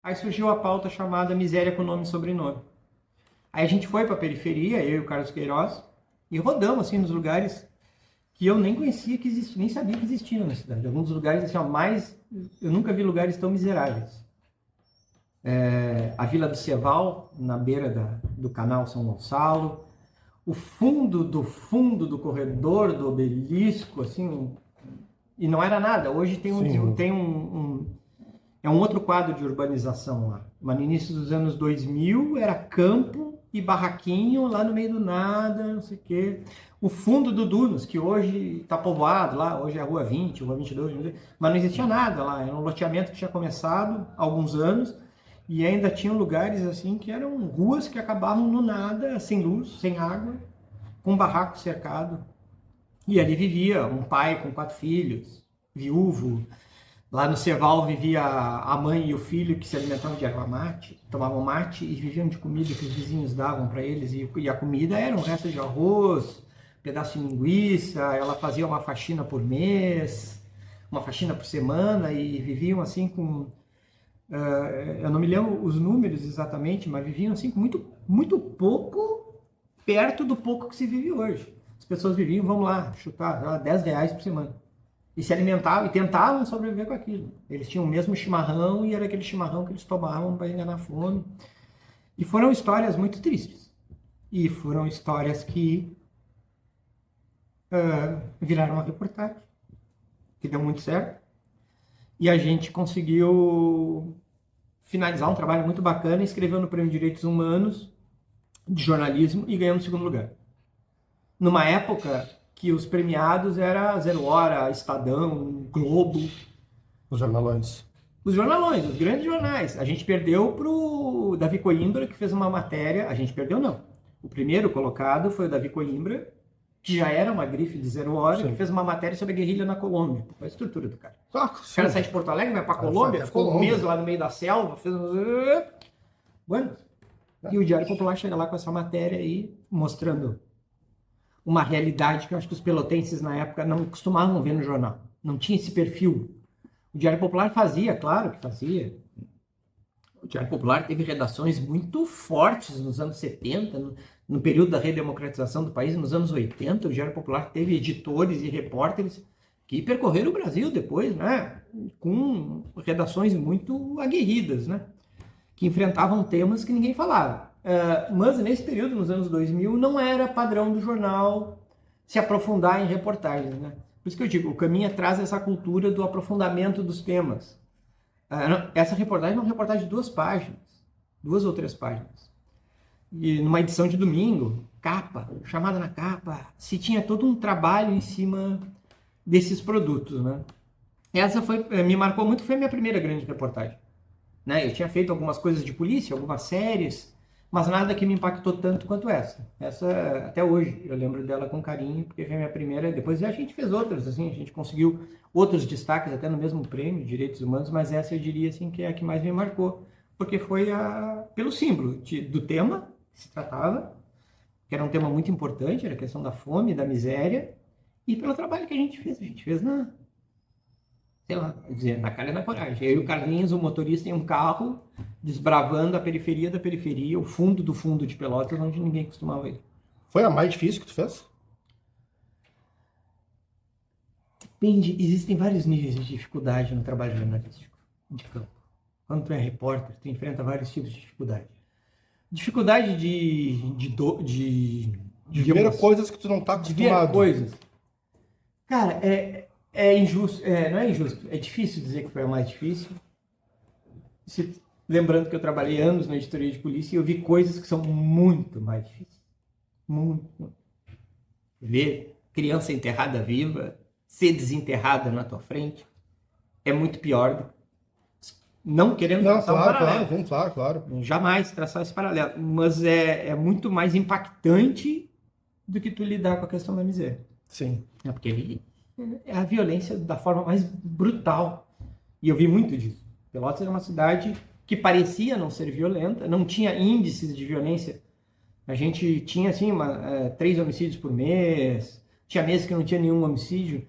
Aí surgiu a pauta chamada Miséria com Nome e Sobrenome. Aí a gente foi para a periferia, eu e o Carlos Queiroz, e rodamos assim nos lugares que eu nem conhecia que existiam, nem sabia que existiam na cidade. Alguns dos lugares assim, ó, mais eu nunca vi lugares tão miseráveis. A Vila do Ceval, na beira do canal São Gonçalo, o fundo do corredor do Obelisco, assim, e não era nada. Hoje tem é um outro quadro de urbanização lá. Mas no início dos anos 2000 era campo e barraquinho lá no meio do nada, não sei o quê. O fundo do Dunas, que hoje está povoado lá, hoje é a Rua 20, Rua 22, mas não existia nada lá. Era um loteamento que tinha começado há alguns anos e ainda tinham lugares assim que eram ruas que acabavam no nada, sem luz, sem água, com um barraco cercado. E ali vivia um pai com 4 filhos, viúvo. Lá no Ceval vivia a mãe e o filho que se alimentavam de erva mate, tomavam mate e viviam de comida que os vizinhos davam para eles. E a comida era um resto de arroz, pedaço de linguiça. Ela fazia uma faxina por mês, uma faxina por semana e viviam assim com... eu não me lembro os números exatamente, mas viviam assim com muito pouco perto do pouco que se vive hoje. As pessoas viviam, vamos lá, chutar, R$10 por semana. E se alimentavam e tentavam sobreviver com aquilo. Eles tinham o mesmo chimarrão e era aquele chimarrão que eles tomavam para enganar a fome. E foram histórias muito tristes. E foram histórias que viraram uma reportagem, que deu muito certo. E a gente conseguiu finalizar um trabalho muito bacana, escreveu no Prêmio de Direitos Humanos de Jornalismo e ganhamos o 2º lugar. Numa época que os premiados era Zero Hora, Estadão, Globo. Os jornalões. Os jornalões, os grandes jornais. A gente perdeu pro Davi Coimbra, que fez uma matéria... A gente perdeu, não. O primeiro colocado foi o Davi Coimbra, que já era uma grife de Zero Hora, que fez uma matéria sobre a guerrilha na Colômbia. Qual a estrutura do cara? O cara sai de Porto Alegre, vai pra Colômbia, ficou um mês lá no meio da selva, fez... Bueno. E o Diário Popular chega lá com essa matéria aí, mostrando uma realidade que eu acho que os pelotenses na época não costumavam ver no jornal. Não tinha esse perfil. O Diário Popular fazia, claro que fazia. O Diário Popular teve redações muito fortes nos anos 70, no período da redemocratização do país, nos anos 80. O Diário Popular teve editores e repórteres que percorreram o Brasil depois, né? Com redações muito aguerridas, né? Que enfrentavam temas que ninguém falava. Mas nesse período, nos anos 2000, não era padrão do jornal se aprofundar em reportagens, né? Por isso que eu digo, o Caminha traz essa cultura do aprofundamento dos temas. Essa reportagem é uma reportagem de 2 páginas, 2 ou 3 páginas. E numa edição de domingo, capa, chamada na capa, se tinha todo um trabalho em cima desses produtos, né? Essa me marcou muito, foi a minha primeira grande reportagem. Né? Eu tinha feito algumas coisas de polícia, algumas séries, mas nada que me impactou tanto quanto essa. Essa, até hoje, eu lembro dela com carinho, porque foi a minha primeira. Depois a gente fez outras, assim, a gente conseguiu outros destaques, até no mesmo prêmio de Direitos Humanos, mas essa eu diria assim, que é a que mais me marcou, porque foi pelo símbolo do tema que se tratava, que era um tema muito importante, era a questão da fome, da miséria, e pelo trabalho que a gente fez. A gente fez sei lá, dizer, na cara e na coragem. Eu e o Carlinhos, o motorista, em um carro, desbravando a periferia da periferia, o fundo do fundo de Pelotas, onde ninguém costumava ir. Foi a mais difícil que tu fez? Depende, existem vários níveis de dificuldade no trabalho jornalístico de campo. Quando tu é repórter, tu enfrenta vários tipos de dificuldade. Dificuldade de ver coisas que tu não tá acostumado. De ver coisas. Cara, é injusto, não é injusto, é difícil dizer que foi a mais difícil. Lembrando que eu trabalhei anos na editoria de polícia e eu vi coisas que são muito mais difíceis. Muito. Ver criança enterrada viva, ser desenterrada na tua frente, é muito pior. Não querendo traçar um paralelo. Claro. Jamais traçar esse paralelo. Mas é muito mais impactante do que tu lidar com a questão da miséria. Sim. Porque é a violência da forma mais brutal. E eu vi muito disso. Pelotas era uma cidade que parecia não ser violenta, não tinha índices de violência. A gente tinha, assim, 3 homicídios por mês, tinha meses que não tinha nenhum homicídio.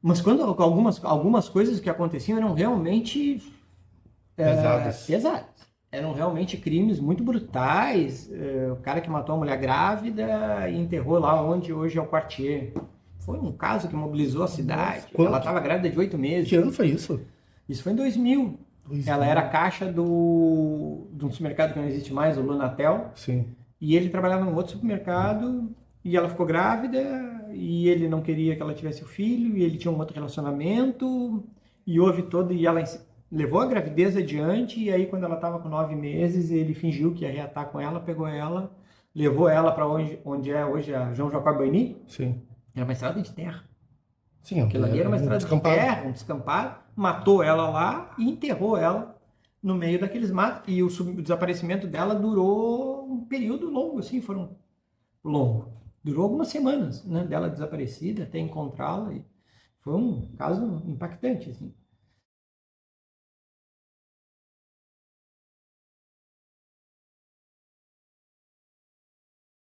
Mas quando algumas coisas que aconteciam eram realmente Pesadas. Eram realmente crimes muito brutais. O cara que matou a mulher grávida e enterrou lá onde hoje é o Quartier. Foi um caso que mobilizou a cidade. Nossa, ela estava grávida de 8 meses. Que ano foi isso? Isso foi em 2000. Ela era caixa de um supermercado que não existe mais, o Lunatel. Sim. E ele trabalhava num outro supermercado e ela ficou grávida e ele não queria que ela tivesse o filho e ele tinha um outro relacionamento e houve todo... E ela levou a gravidez adiante e aí quando ela estava com 9 meses ele fingiu que ia reatar com ela, pegou ela, levou ela para onde é hoje a João Jacob Boini. Sim. Era uma estrada de terra. Sim, Aquilo ali era uma estrada de terra, um descampado, matou ela lá e enterrou ela no meio daqueles matos. E o desaparecimento dela durou um período longo, assim, longo. Durou algumas semanas, né, dela desaparecida até encontrá-la. Foi um caso impactante, assim.